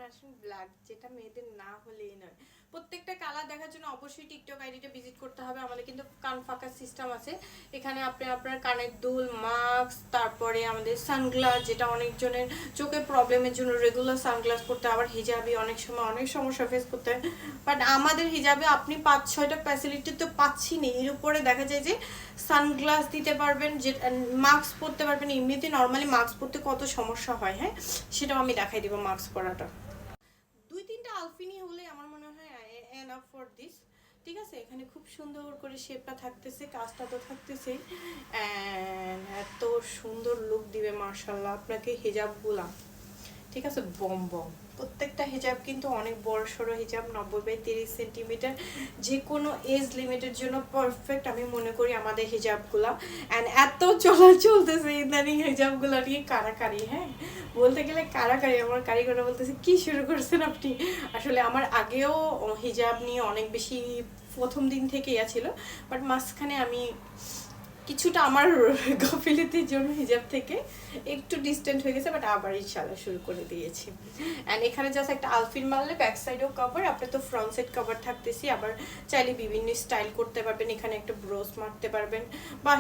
আসুন ব্ল্যাক, যেটা মেয়েদের না হলেই নয়। প্রত্যেকটা কালার দেখার জন্য অবশ্যই টিকটক আইডিটা ভিজিট করতে হবে। আমাদের কিন্তু কান ফাঁকা সিস্টেম আছে, এখানে আপনি আপনার কানের দুল, মাস্ক, তারপরে আমাদের সানগ্লাস, যেটা অনেকজনের চোখে প্রবলেমের জন্য রেগুলার সানগ্লাস পরতে, আবার হিজাবি অনেক সময় অনেক সমস্যা ফেস করতে হয়। বাট আমাদের হিজাবে আপনি 5-6টা ফ্যাসিলিটি তো পাচ্ছি না, এর উপরে দেখা যায় যে সানগ্লাস দিতে পারবেন, যে মাস্ক পরতে পারবেন। এমনিতে নর্মালি মাস্ক পরতে কত সমস্যা হয়, হ্যাঁ, সেটাও আমি দেখাই দিব মাস্ক পরাটা। 2-3টা আলফিনি হলে আমার মনে হয় এনাফ ফর দিস। ঠিক আছে, এখানে খুব সুন্দর করে শেপটা থাকতেছে, কাজটা তো থাকতেছে, অ্যান্ড এত সুন্দর লুক দিবে মার্শাল্লাহ আপনাকে হিজাবগুলা। ঠিক আছে, বম বম। প্রত্যেকটা হিজাব কিন্তু অনেক বড় সড়ো হিজাব, 90/30 সেন্টিমিটার, যে কোনো এজ লিমিটের জন্য পারফেক্ট আমি মনে করি আমাদের হিজাবগুলা। অ্যান্ড এত চলতেছে ইদানিং হিজাবগুলা নিয়ে কারাকারি, হ্যাঁ, বলতে গেলে কারাকারি। আমার কারিগররা বলতেছে কি শুরু করছেন আপনি। আসলে আমার আগেও হিজাব নিয়ে অনেক বেশি প্রথম দিন থেকে ইয়া ছিল, বাট মাঝখানে আমি কিছুটা আমার গাফিলতির জন্য হিজাব থেকে একটু ডিস্টেন্ট হয়ে গেছে, বাট আবার ইনশাআল্লাহ শুরু করে দিয়েছি। অ্যান্ড এখানে জাস্ট একটা আলফিন মারলে ব্যাক সাইডেও কভার, আপনি তো ফ্রন্ট সাইড কভার থাকতেছি, আবার চাইলে বিভিন্ন স্টাইল করতে পারবেন। এখানে একটা ব্রোস মারতে পারবেন, বা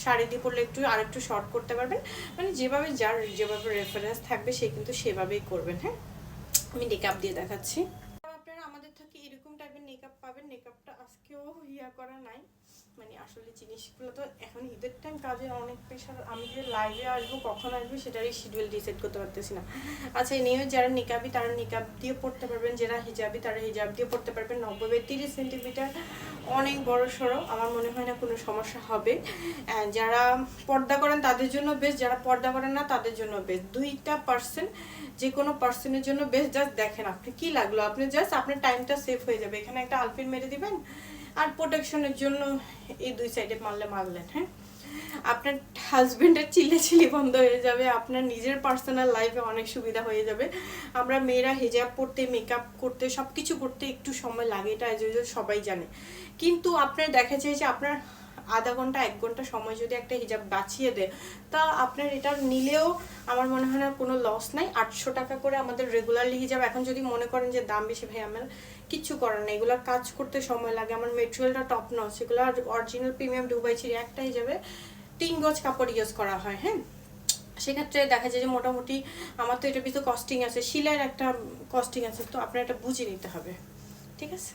শাড়ি দিয়ে পরলে একটু আর একটু শর্ট করতে পারবেন, মানে যেভাবে যার যেভাবে রেফারেন্স থাকবে সে কিন্তু সেভাবেই করবেন। হ্যাঁ, আমি মেকআপ দিয়ে দেখাচ্ছি। আপনারা আমাদের থেকে এরকম টাইপের মেকআপ পাবেন। মেকআপটা আজকেও ইয়া করা নাই, মানে আসলে জিনিসগুলো তো এখন ঈদের টাইম, কাজের অনেক প্রেশার, আমি যে লাইভে আসবো কখন আসবো সেটারই শিডিউল ডিসাইড করতে পারতেছি না। আচ্ছা, নিয়ে যারা নিকাবি তারা নিকাব দিয়ে পড়তে পারবেন, যারা হিজাবি তারা হিজাব দিয়ে পড়তে পারবেন। 90/30 সেন্টিমিটার, অনেক বড় সড়ো, আমার মনে হয় না কোনো সমস্যা হবে। যারা পর্দা করেন তাদের জন্য বেস্ট, যারা পর্দা করেন না তাদের জন্য বেস্ট। 2টা পার্সন, যে কোনো পার্সনের জন্য বেস্ট। জাস্ট দেখেন আপনি কি লাগলো, আপনি জাস্ট আপনার টাইমটা সেভ হয়ে যাবে। এখানে একটা আলপিন মেরে দিবেন, আর প্রোটেকশনের জন্য এই 2 সাইডে মারলেন, হ্যাঁ, আপনার হাজবেন্ডের চিল্লাচিল্লি বন্ধ হয়ে যাবে, আপনার নিজের পার্সোনাল লাইফে অনেক সুবিধা হয়ে যাবে। আমরা মেয়েরা হিজাব পরতে, মেকআপ করতে, সব কিছু করতে একটু সময় লাগে, এটা সবাই জানে। কিন্তু আপনার দেখা যায় যে আপনার আধা ঘন্টা 1 ঘন্টা সময় যদি একটা হিজাব বাঁচিয়ে দেয়, তা আপনার এটা নিলেও আমার মনে হয় না কোনো লস নাই। 800 টাকা করে আমাদের রেগুলারলি হিজাব। এখন যদি মনে করেন যে দাম বেশি, ভাই আমার কিচ্ছু করার নেই, এগুলো কাজ করতে সময় লাগে, আমার মেটেরিয়ালটা টপ নচ, সেগুলো অরিজিনাল প্রিমিয়াম দুবাই ছিঁড়ে একটা হিজাবে 3 গজ কাপড় ইউজ করা হয়। হ্যাঁ, সেক্ষেত্রে দেখা যায় যে মোটামুটি আমার তো এটার ভিতরে কস্টিং আছে, সিলাইয়ের একটা কস্টিং আছে, তো আপনার এটা বুঝে নিতে হবে। ঠিক আছে।